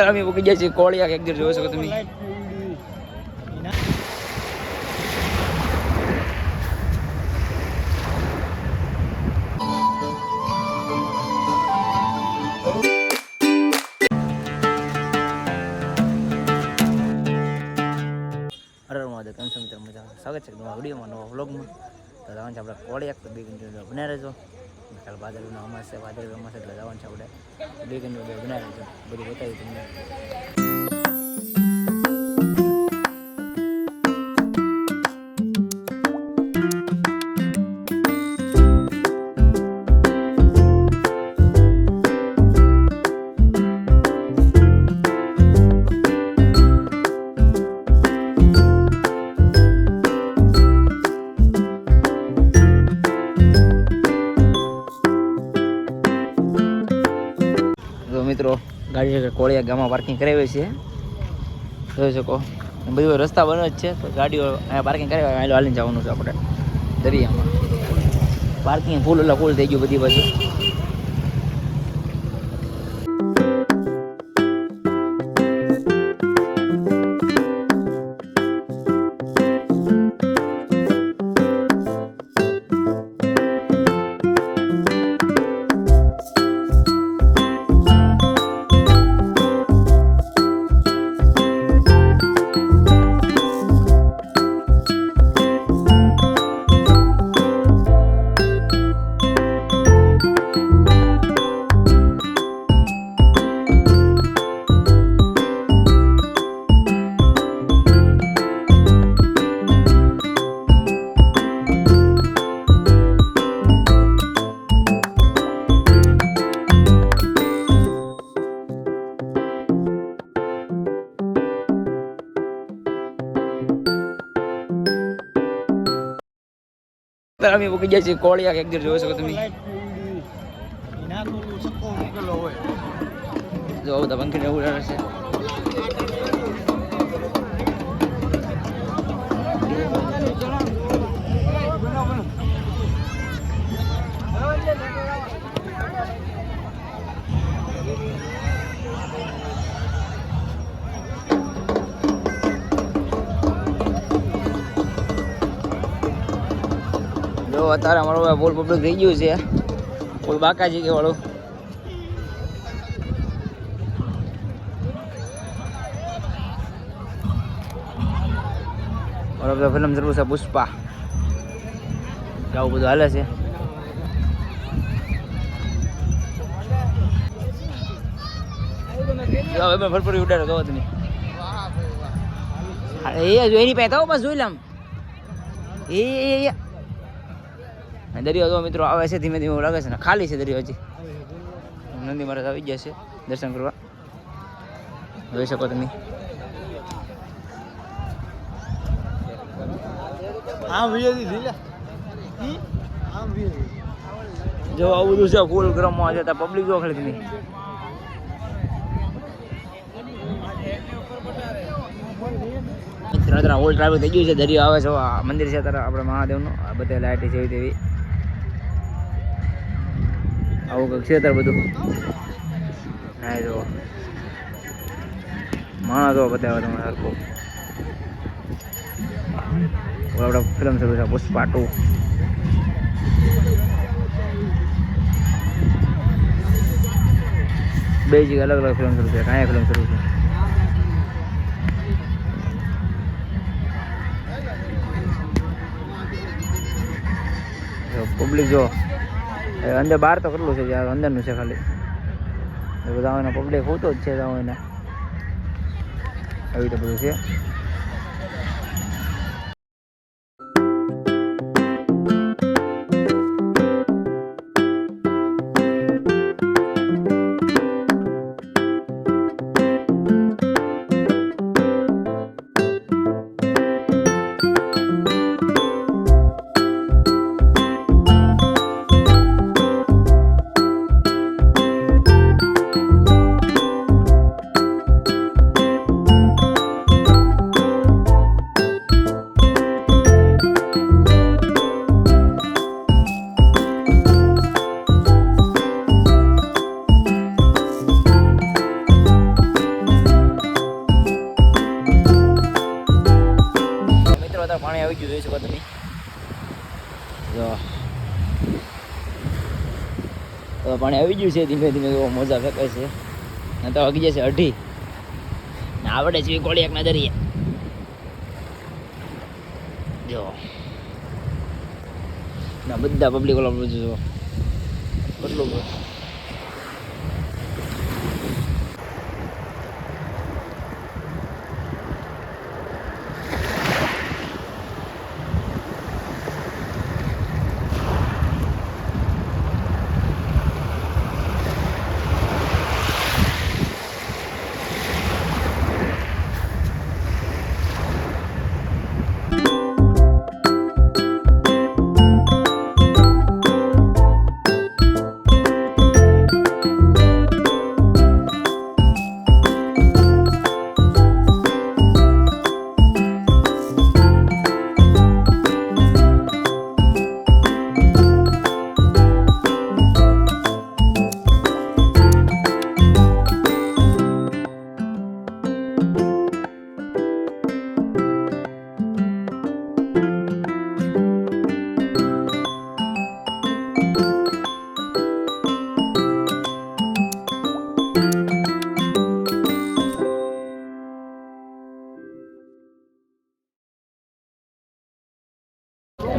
અમે મૂકી ગયા છીએ કોળિયા એક જોઈ શકો તમે. કેમ છો મિત્રો? મજા સ્વાગત છે નવા વિડીયોમાં, નવા વ્લોગમાં. તો જવાનું છે આપણે કોળિયાક, તો 2 કિલોમીટર બનાવી રહેજો. કાલ ભાદરવીનો અમાસ છે, ભાદરવી અમાસ એટલે જવાનું છે આપણે 2 કિલોમીટર બનાવી રહેજો. બધું બતાવ્યું તમને. મિત્રો ગાડી કોળિયા ગામમાં પાર્કિંગ કરાવી છે, જોઈ શકો. બધું રસ્તા બને જ છે, તો ગાડીઓ અહીંયા પાર્કિંગ કરાવી હાલીને જવાનું છે આપણે દરિયામાં. પાર્કિંગ ફૂલ એટલે ફૂલ થઈ ગયું બધી બાજુ. અમે મૂકી ગયા છીએ કોળિયા એક જોઈ શકો તમે. જો બધા પંખી ઉડાડે છે. અત્યારે અમારું ફૂલ પબ્લિક થઈ ગયું છે, કોઈ બાકાજી કે વાળું. બરાબર ફિલ્મ જરૂર છે પુષ્પા, આવું બધું હાલે છે. ફરફરી ઉડાડો તો તમે એની પાસે તો બસ જોઈ લમ. દરિયો તો મિત્રો આવે છે ધીમે ધીમે લાગે છે ને, ખાલી છે દરિયો હજી. નંદી મહારાજ આવી ગયા છે દર્શન કરવા, જોઈ શકો તમે. જો આવું બધું છે ફૂલ ગ્રામમાં છે, પબ્લિક જો ખાલી તમે. ઓલ ટ્રાફિક થઈ ગયું છે, દરિયો આવે છે. આ મંદિર છે ત્યારે આપણે મહાદેવનું, આ બધા લાઈટ જેવી તેવી આવું કંઈક છે ત્યારે બધું. હા જો માણસ જો બતાવે તમને સરખું. આપણે ફિલ્મ શરૂ છે પુષ્પા 2. બે જગ્યાએ અલગ અલગ ફિલ્મ શરૂ છે, કાંઈ ફિલ્મ શરૂ છે. પબ્લિક જો અંદર બહાર તો કેટલું છે, જ્યાં અંદરનું છે ખાલી બધા એના પબ્લિક હોતો જ છે. એના આવી તો બધું છે. તો પાણી આવી ગયું છે ધીમે ધીમે મોજા ફેંકે છે ને તો વાગી જશે 2:30 ને આવડે છે કોળિયાકના દરિયા જો ના બધા પબ્લિક ઓલા બધું જો કેટલું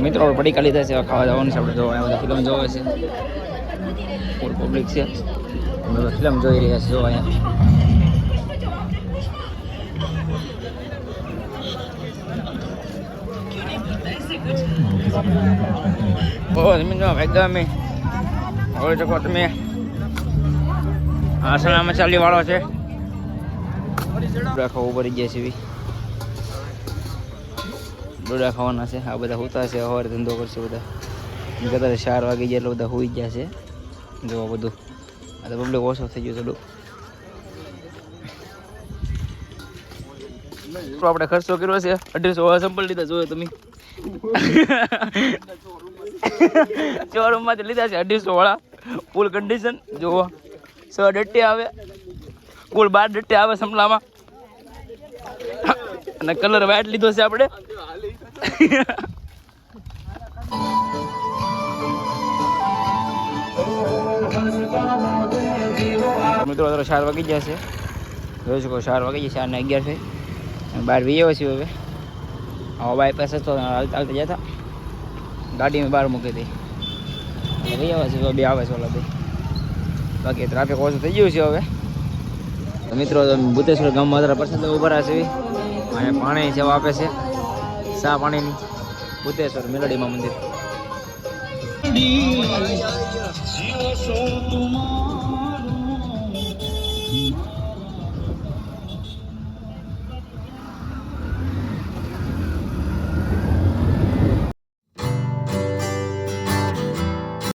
મિત્રો પડી કાઢી થશે ખાવા જવાનું છે આપણે જોવા બધા ફિલ્મ જોવે છે ફૂલ પબ્લિક છે બધા ફિલ્મ જોઈ રહ્યા છે જોવા અહીંયા ભાઈ અમે હવે શકો તમે આસણામાં ચાલી વાળો છે ખાવું પડી જાય છે ડોડા ખાવાના છે આ બધા હોતા છે સવારે ધંધો કરશે બધા કદાચ 4 વાગી જાય એટલે બધા હોઈ ગયા છે જો બધું આ તો પબ્લિક ઓછો થઈ ગયો થોડું આપણે ખર્ચો કર્યો છે 250 સંપલ લીધા જોયો તમે શોરૂમ માંથી લીધા છે 250 વાળા ફૂલ કન્ડિશન જોવો 6 ડટ્ટી આવે કુલ 12 ડટ્ટી આવે સંપલામાં અને કલર વ્હાઈટ લીધો છે આપણે મિત્રો 4 વાગી ગયા છે જોઈ શકો 4 વાગી ગયા 4 ને 11 છે બહાર વીએ છે હવે આવો બાયપાસ હતો હાલતા જતા ગાડી મેં બહાર મૂકી હતી વીએ છે બે આવે છે ઓલા બે બાકી ટ્રાફિક ઓછું થઈ ગયું છે હવે મિત્રો ભૂતેશ્વર ગામમાં પ્રસાદ ઉભા છે અહીંયા પાણી સેવા આપે છે ચા પાણીની ભૂતેશ્વર મેલડીમાં મંદિર